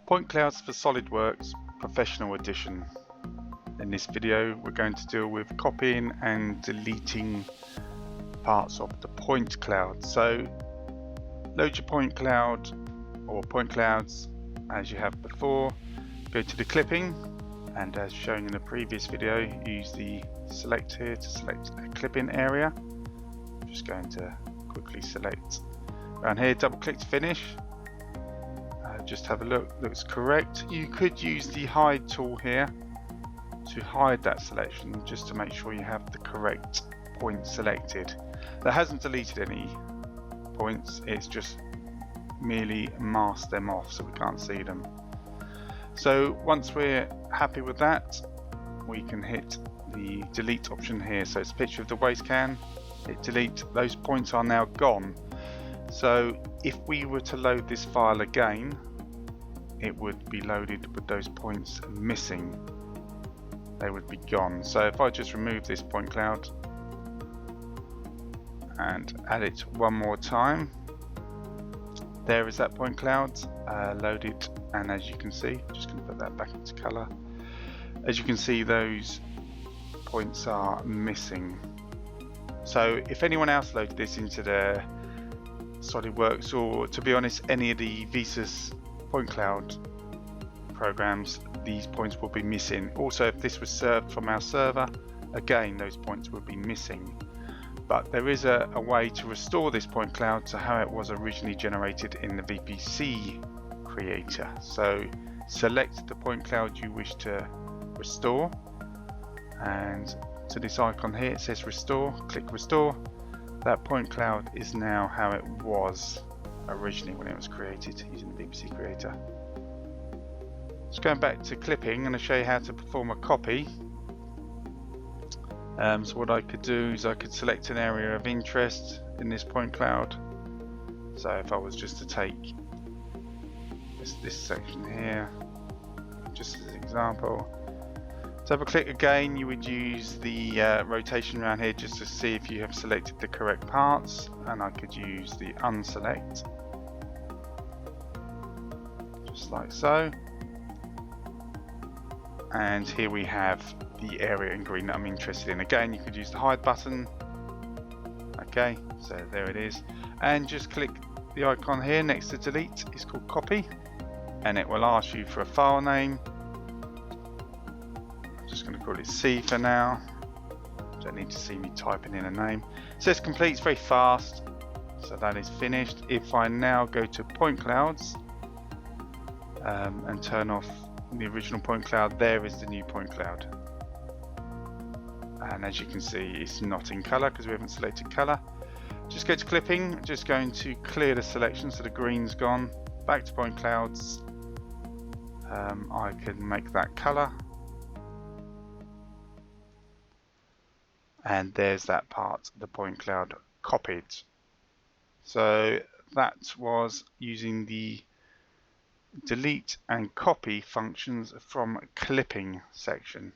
Point clouds for SolidWorks Professional Edition. In this video we're going to deal with copying and deleting parts of the point cloud. So load your point cloud or point clouds as you have before, go to the clipping, and as shown in the previous video, use the select here to select a clipping area. I'm just going to quickly select around here, double click to finish. Just have a look, looks correct. You could use the hide tool here to hide that selection just to make sure you have the correct point selected. That hasn't deleted any points, it's just merely masked them off so we can't see them. So once we're happy with that, we can hit the delete option here. So it's a picture of the waste can, hit delete, those points are now gone. So if we were to load this file again, it would be loaded with those points missing. They would be gone. So if I just remove this point cloud and add it one more time, there is that point cloud loaded, and as you can see, just going to put that back into color. As you can see, those points are missing. So if anyone else loaded this into their SolidWorks, or to be honest any of the Veesus point cloud programs, these points will be missing. Also, if this was served from our server, again those points will be missing. But there is a way to restore this point cloud to how it was originally generated in the VPC creator. So select the point cloud you wish to restore, and to this icon here it says restore, click restore. That point cloud is now how it was originally when it was created using the VPC creator. Just going back to clipping, I'm going to show you how to perform a copy. So what I could do is I could select an area of interest in this point cloud. So if I was just to take this section here, just as an example, double click again, you would use the rotation around here just to see if you have selected the correct parts, and I could use the unselect, just like so. And here we have the area in green that I'm interested in. Again, you could use the hide button. Okay, so there it is, and just click the icon here next to delete. It's called copy, and it will ask you for a file name. I'm just going to call it C for now. Don't need to see me typing in a name. It says complete, it's very fast, so that is finished. If I now go to point clouds and turn off the original point cloud, there is the new point cloud, and as you can see it's not in color because we haven't selected color. Just go to clipping, just going to clear the selection so the green's gone. Back to point clouds, I can make that color, and there's that part of the point cloud copied. So that was using the delete and copy functions from clipping section.